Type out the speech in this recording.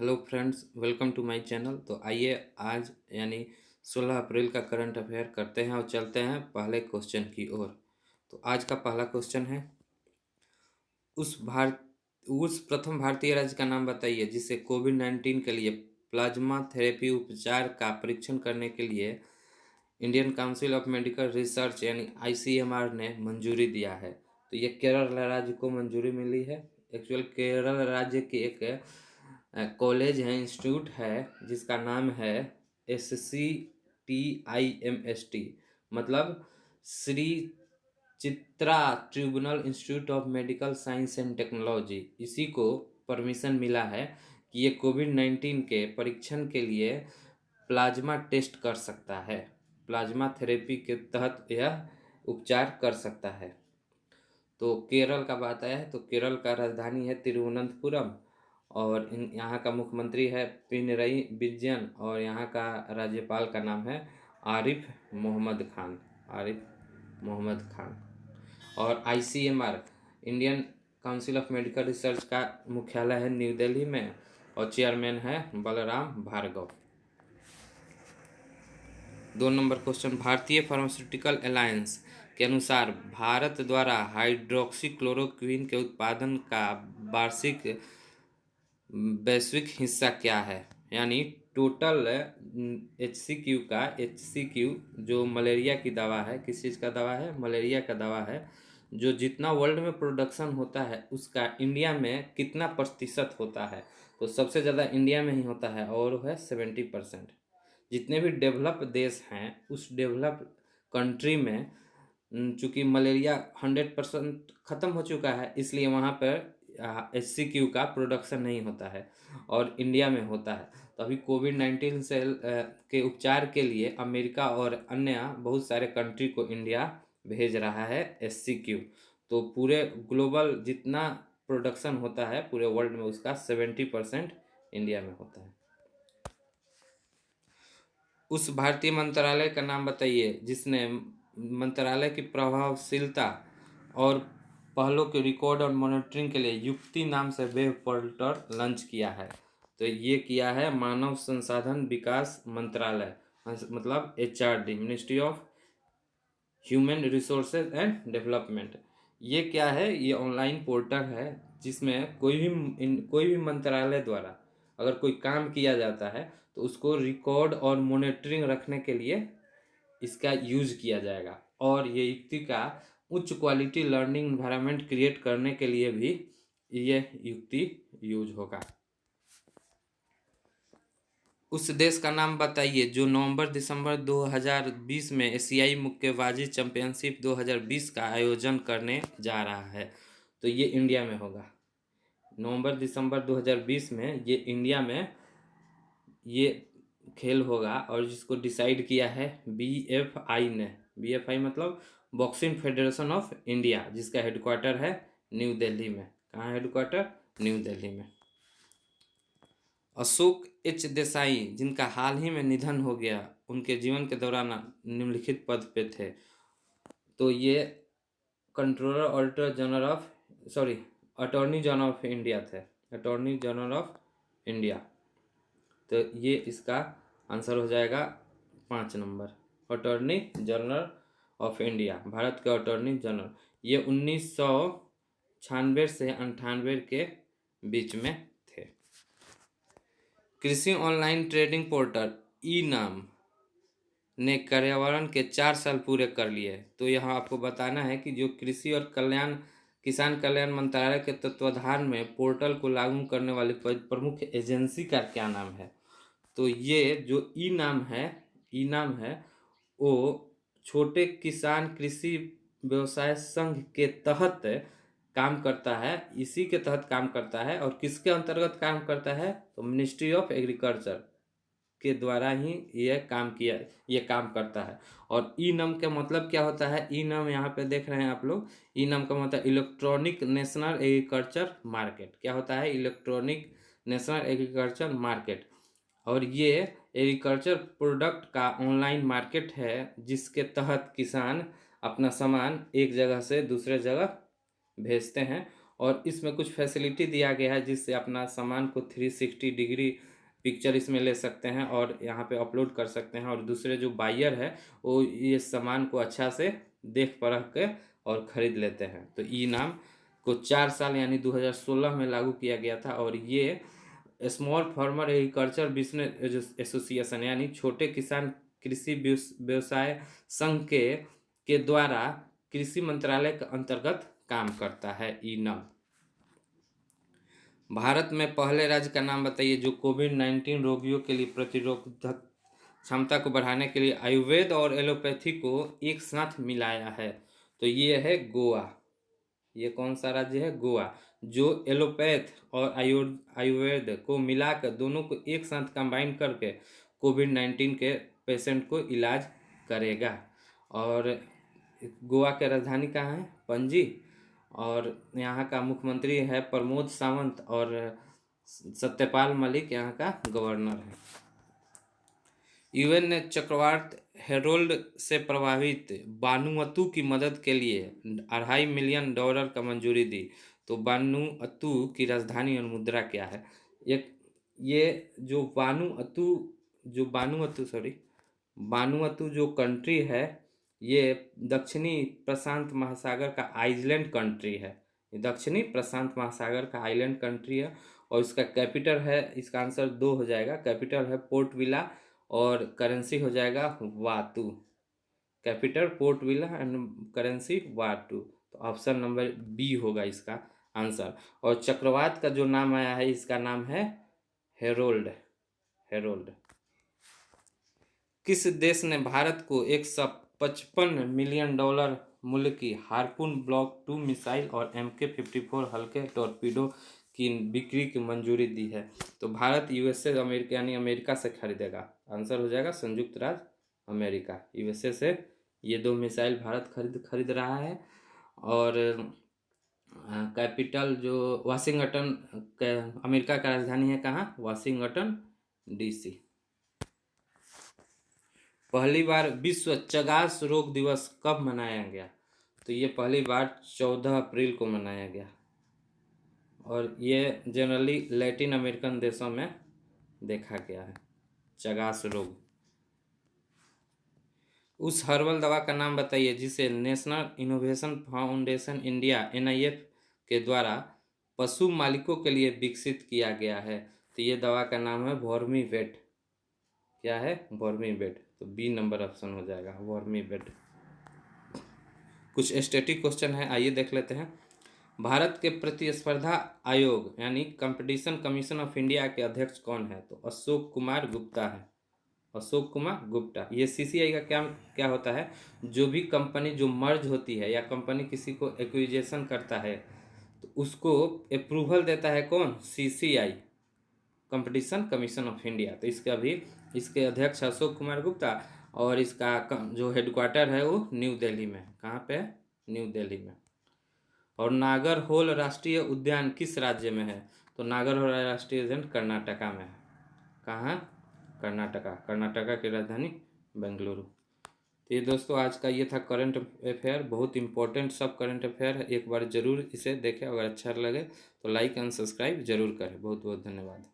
Hello friends, welcome to my channel. तो आइए आज यानी 16 अप्रैल का करंट अफेयर करते हैं और चलते हैं पहले क्वेश्चन की ओर। तो आज का पहला क्वेश्चन है, उस भारत उस प्रथम भारतीय राज्य का नाम बताइए जिसे कोविड-19 के लिए प्लाज्मा थेरेपी उपचार का परीक्षण करने के लिए Indian council of medical research यानी आईसीएमआर ने मंजूरी दिया है। तो ये केरल राज्य को मंजूरी मिली है। एक्चुअल केरल राज्य की एक कॉलेज है, इंस्टीट्यूट है, जिसका नाम है SCTIMST, मतलब Shri Chitra tribunal institute of medical science and technology. इसी को परमिशन मिला है कि ये कोविड-19 के परीक्षण के लिए प्लाज्मा टेस्ट कर सकता है। प्लाज्मा थेरेपी के तहत यह उपचार कर सकता है। तो केरल का बात आया है तो केरल का राजधानी है तिरुवनंतपुरम और यहाँ का मुख्यमंत्री है पिनरई विजयन और यहाँ का राज्यपाल का नाम है आरिफ मोहम्मद खान। आरिफ मोहम्मद खान। और ICMR Indian council of medical research का मुख्यालय है न्यू दिल्ली में और चेयरमैन है बलराम भार्गव। 2 नंबर क्वेश्चन, भारतीय फार्मास्यूटिकल अलायंस के अनुसार भारत द्वारा हाइड्रोक्सीक्लोरोक्विन के उत्पादन का वार्षिक वैश्विक हिस्सा क्या है। यानी टोटल एच सी क्यू जो मलेरिया की दवा है, किस चीज़ का दवा है, मलेरिया का दवा है, जो जितना वर्ल्ड में प्रोडक्शन होता है उसका इंडिया में कितना प्रतिशत होता है। तो सबसे ज़्यादा इंडिया में ही होता है और वो है 70%। जितने भी डेवलप देश हैं उस डेवलप कंट्री में चूँकि मलेरिया 100% ख़त्म हो चुका है, इसलिए वहाँ पर HCQ का प्रोडक्शन नहीं होता है और इंडिया में होता है। तो अभी कोविड-19 से के उपचार के लिए अमेरिका और अन्य बहुत सारे कंट्री को इंडिया भेज रहा है HCQ। तो पूरे ग्लोबल जितना प्रोडक्शन होता है पूरे वर्ल्ड में उसका 70% इंडिया में होता है। उस भारतीय मंत्रालय का नाम बताइए जिसने मंत्रालय की प्रभावशीलता और पहलों के रिकॉर्ड और मॉनिटरिंग के लिए युक्ति नाम से वेब पोर्टल लॉन्च किया है। तो ये किया है मानव संसाधन विकास मंत्रालय, मतलब HRD, ministry of human resources and development. ये क्या है, ये ऑनलाइन पोर्टल है जिसमें कोई भी मंत्रालय द्वारा अगर कोई काम किया जाता है तो उसको रिकॉर्ड और मॉनिटरिंग रखने के लिए इसका यूज किया जाएगा और ये युक्ति का उच्च क्वालिटी लर्निंग इन्वायरमेंट क्रिएट करने के लिए भी ये युक्ति यूज होगा। उस देश का नाम बताइए जो नवंबर-दिसंबर 2020 में एशियाई मुक्केबाजी चैंपियनशिप 2020 का आयोजन करने जा रहा है। तो ये इंडिया में होगा। नवंबर-दिसंबर 2020 में ये इंडिया में ये खेल होगा और जिसको डिसाइड किया है BFI ने। BFI मतलब बॉक्सिंग फेडरेशन ऑफ इंडिया, जिसका हेडक्वार्टर है न्यू दिल्ली में। कहाँ हेडक्वार्टर? न्यू दिल्ली में। अशोक देसाई जिनका हाल ही में निधन हो गया, उनके जीवन के दौरान निम्नलिखित पद पे थे। तो ये controller auditor general of attorney general of India थे। Attorney general of India. तो ये इसका आंसर हो जाएगा 5 number, attorney general of India, Bharat के अटॉर्नी जनरल। ये 1996 से 98 के बीच में थे। कृषि ऑनलाइन ट्रेडिंग पोर्टल ई नाम ने पर्यावरण के 4 साल पूरे कर लिए। तो यहाँ आपको बताना है कि जो कृषि और किसान कल्याण मंत्रालय के तत्वाधान में पोर्टल को लागू करने वाली प्रमुख एजेंसी का क्या नाम है। तो ये जो ई नाम है वो छोटे किसान कृषि व्यवसाय संघ के तहत काम करता है। इसी के तहत काम करता है और किसके अंतर्गत काम करता है, तो मिनिस्ट्री ऑफ एग्रीकल्चर के द्वारा ही ये काम करता है। और ई नम का मतलब क्या होता है, ई नम यहाँ पे देख रहे हैं आप लोग। ई नम का मतलब इलेक्ट्रॉनिक नेशनल एग्रीकल्चर मार्केट। क्या होता है? Electronic national agriculture market. और ये एग्रीकल्चर प्रोडक्ट का ऑनलाइन मार्केट है जिसके तहत किसान अपना सामान एक जगह से दूसरे जगह भेजते हैं और इसमें कुछ फैसिलिटी दिया गया है जिससे अपना सामान को 360 डिग्री पिक्चर इसमें ले सकते हैं और यहाँ पे अपलोड कर सकते हैं, और दूसरे जो बायर है वो ये सामान को अच्छा से देख परख के और ख़रीद लेते हैं। तो ई नाम को 4 साल यानी 2016 में लागू किया गया था, और ये small farmer agriculture business association यानी छोटे किसान कृषि व्यवसाय संघ के द्वारा कृषि मंत्रालय के अंतर्गत काम करता है। ई नाम भारत में पहले राज्य का नाम बताइए जो कोविड-19 रोगियों के लिए प्रतिरोधक क्षमता को बढ़ाने के लिए आयुर्वेद और एलोपैथी को एक साथ मिलाया है। तो ये है गोवा। ये कौन सा राज्य है? गोवा, जो एलोपैथ और आयुर्वेद को मिलाकर दोनों को एक साथ कंबाइन करके कोविड-19 के पेशेंट को इलाज करेगा। और गोवा की राजधानी कहाँ है? पणजी। और यहाँ का मुख्यमंत्री है प्रमोद सावंत, और सत्यपाल मलिक यहाँ का गवर्नर है। यूएन ने चक्रवात हेरोल्ड से प्रभावित वानुअतु की मदद के लिए $2.5 मिलियन का मंजूरी दी। तो वानुअतु की राजधानी और मुद्रा क्या है? ये जो वानुअतु जो कंट्री है, ये दक्षिणी प्रशांत महासागर का आइलैंड कंट्री है। ये दक्षिणी प्रशांत महासागर का आइलैंड कंट्री है, और इसका कैपिटल है, इसका आंसर 2 हो जाएगा। कैपिटल है पोर्ट विला और करेंसी हो जाएगा vatu. Capital Port Vila and currency vatu. तो ऑप्शन नंबर बी होगा इसका आंसर। और चक्रवात का जो नाम आया है इसका नाम है हेरोल्ड। किस देश ने भारत को $155 मिलियन मूल्य की हार्पून ब्लॉक 2 मिसाइल और MK-54 हल्के टॉर्पीडो की बिक्री की मंजूरी दी है? तो भारत यूएसए अमेरिका यानी अमेरिका से खरीदेगा। आंसर हो जाएगा संयुक्त राज्य अमेरिका। यूएसए से ये 2 मिसाइल भारत खरीद रहा है। और कैपिटल जो वाशिंगटन, अमेरिका का राजधानी है कहाँ? Washington DC। पहली बार विश्व चगास रोग दिवस कब मनाया गया? तो ये पहली बार 14 अप्रैल को मनाया गया, और ये जनरली लैटिन अमेरिकन देशों में देखा गया है चगास रोग। उस हर्बल दवा का नाम बताइए जिसे national innovation foundation India NIF के द्वारा पशु मालिकों के लिए विकसित किया गया है। तो ये दवा का नाम है वॉर्मीवेट। क्या है? वॉर्मीवेट। तो बी नंबर ऑप्शन हो जाएगा वॉर्मीवेट। कुछ स्टैटिक क्वेश्चन है, आइए देख लेते हैं। भारत के प्रतिस्पर्धा आयोग यानी कंपटीशन कमीशन ऑफ इंडिया के अध्यक्ष कौन है? तो अशोक कुमार गुप्ता है। अशोक कुमार गुप्ता। ये CCI का क्या होता है? जो भी कंपनी जो मर्ज होती है या कंपनी किसी को एक्विजिशन करता है तो उसको अप्रूवल देता है कौन? CCI, competition commission of India. तो इसके अध्यक्ष अशोक कुमार गुप्ता, और इसका जो हेडक्वार्टर है वो न्यू दिल्ली में। कहाँ पे? न्यू दिल्ली में। और नागरहोल राष्ट्रीय उद्यान किस राज्य में है? तो नागरहोल राष्ट्रीय उद्यान कर्नाटका में है। कहाँ? कर्नाटका की राजधानी बेंगलुरु। तो ये दोस्तों आज का ये था करंट अफेयर, बहुत इंपॉर्टेंट सब करंट अफेयर है। एक बार ज़रूर इसे देखें, अगर अच्छा लगे तो लाइक एंड सब्सक्राइब जरूर करें। बहुत बहुत धन्यवाद।